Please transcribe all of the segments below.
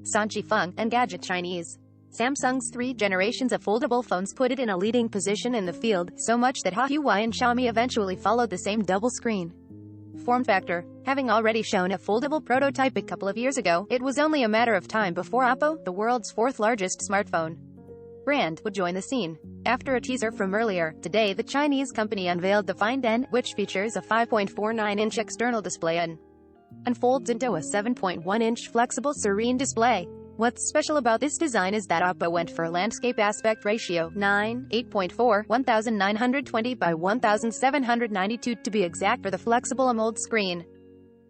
Sanchi Feng, Engadget Chinese. Samsung's 3 generations of foldable phones put it in a leading position in the field, so much that Huawei and Xiaomi eventually followed the same double-screen form factor. Having already shown a foldable prototype a couple of years ago, it was only a matter of time before Oppo, the world's 4th largest smartphone brand, would join the scene. After a teaser from earlier today, the Chinese company unveiled the Find N, which features a 5.49-inch external display and unfolds into a 7.1-inch flexible serene display. What's special about this design is that Oppo went for a landscape aspect ratio 8.4, 1920 by 1792 to be exact for the flexible AMOLED screen,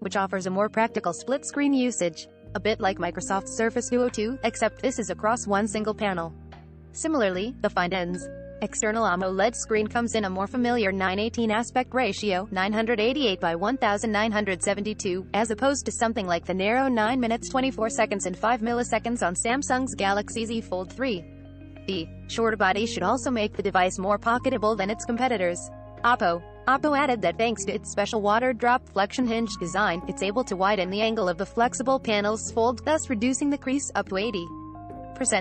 which offers a more practical split-screen usage. A bit like Microsoft's Surface Duo 2, except this is across one single panel. Similarly, the Find N's external AMOLED screen comes in a more familiar 9:18 aspect ratio 988 by 1972, as opposed to something like the narrow 9 minutes 24 seconds and 5 milliseconds on Samsung's Galaxy Z Fold 3. The shorter body should also make the device more pocketable than its competitors. Oppo added that thanks to its special water drop flexion hinge design, it's able to widen the angle of the flexible panel's fold, thus reducing the crease up to 80%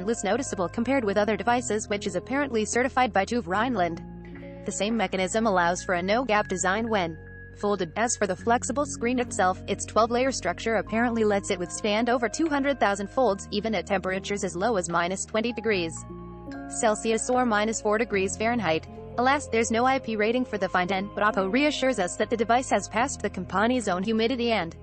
less noticeable compared with other devices, which is apparently certified by TÜV Rheinland. The same mechanism allows for a no-gap design when folded. As for the flexible screen itself, its 12-layer structure apparently lets it withstand over 200,000 folds, even at temperatures as low as -20 degrees Celsius or -4 degrees Fahrenheit. Alas, there's no IP rating for the Find N, but Oppo reassures us that the device has passed the company's own humidity and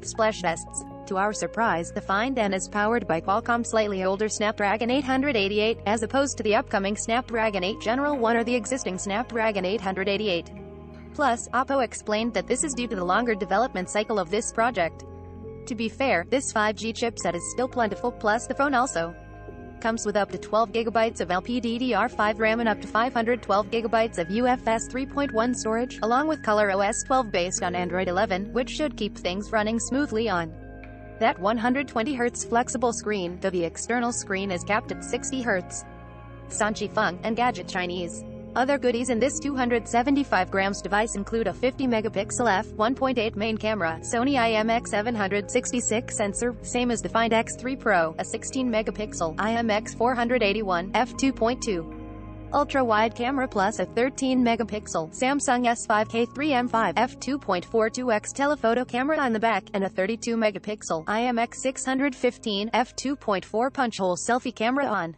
splash tests. To our surprise, the Find N is powered by Qualcomm's slightly older Snapdragon 888, as opposed to the upcoming Snapdragon 8 General 1 or the existing Snapdragon 888. Plus, Oppo explained that this is due to the longer development cycle of this project. To be fair, this 5G chipset is still plentiful, plus the phone also comes with up to 12 GB of LPDDR5 RAM and up to 512 GB of UFS 3.1 storage, along with ColorOS 12 based on Android 11, which should keep things running smoothly on that 120Hz flexible screen, though the external screen is capped at 60Hz. Sanchi Feng, Engadget Chinese. Other goodies in this 275 grams device include a 50-megapixel f1.8 main camera, Sony IMX766 sensor, same as the Find X3 Pro, a 16-megapixel IMX481 f2.2 ultra-wide camera plus a 13-megapixel Samsung S5K3M5 f2.42x telephoto camera on the back, and a 32-megapixel IMX615 f2.4 punch-hole selfie camera on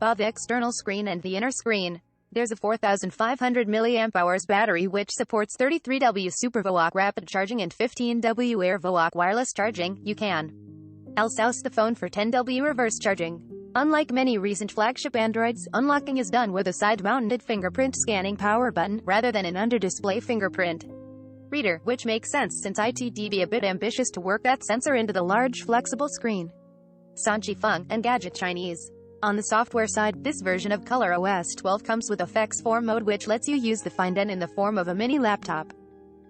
both the external screen and the inner screen. There's a 4,500 mAh battery which supports 33W Super VOOC rapid charging and 15W Air VOOC wireless charging. You can also use the phone for 10W reverse charging. Unlike many recent flagship Androids, unlocking is done with a side-mounted fingerprint scanning power button, rather than an under-display fingerprint reader, which makes sense since it'd be a bit ambitious to work that sensor into the large flexible screen. Sanchi Feng, Engadget Chinese. On the software side, this version of ColorOS 12 comes with a FX form mode which lets you use the Find N in the form of a mini laptop.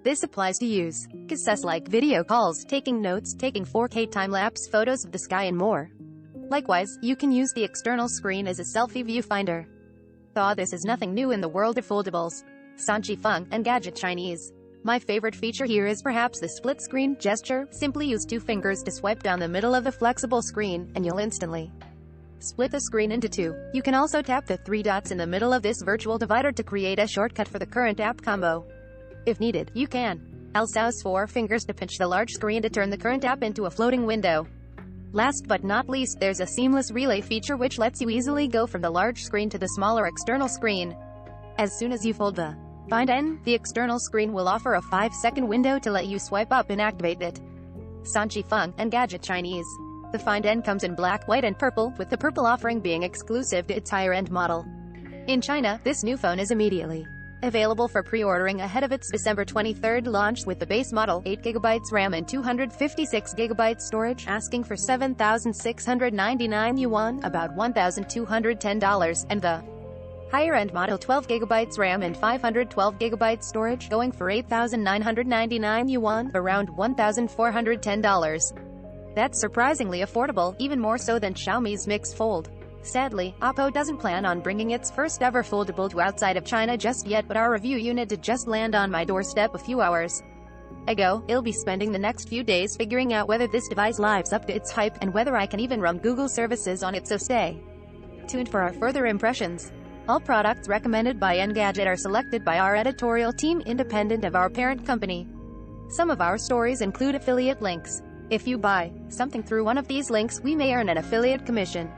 This applies to use cases like video calls, taking notes, taking 4K time-lapse photos of the sky and more. Likewise, you can use the external screen as a selfie viewfinder. Though this is nothing new in the world of foldables. Sanchi Feng, Engadget Chinese. My favorite feature here is perhaps the split screen gesture. Simply use 2 fingers to swipe down the middle of the flexible screen, and you'll instantly split the screen into 2. You can also tap the 3 dots in the middle of this virtual divider to create a shortcut for the current app combo. If needed, you can also use 4 fingers to pinch the large screen to turn the current app into a floating window. Last but not least, there's a seamless relay feature which lets you easily go from the large screen to the smaller external screen. As soon as you fold the Find N, the external screen will offer a 5-second window to let you swipe up and activate it. Sanchi Feng, Engadget Chinese. The Find N comes in black, white and purple, with the purple offering being exclusive to its higher-end model. In China, this new phone is immediately available for pre-ordering ahead of its December 23rd launch, with the base model, 8GB RAM and 256GB storage, asking for 7,699 yuan, about $1,210, and the higher-end model, 12GB RAM and 512GB storage, going for 8,999 yuan, around $1,410. That's surprisingly affordable, even more so than Xiaomi's Mix Fold. Sadly, Oppo doesn't plan on bringing its first-ever foldable to outside of China just yet, but our review unit did just land on my doorstep a few hours I'll be spending the next few days figuring out whether this device lives up to its hype, and whether I can even run Google services on it, so stay tuned for our further impressions. All products recommended by Engadget are selected by our editorial team independent of our parent company. Some of our stories include affiliate links. If you buy something through one of these links, we may earn an affiliate commission.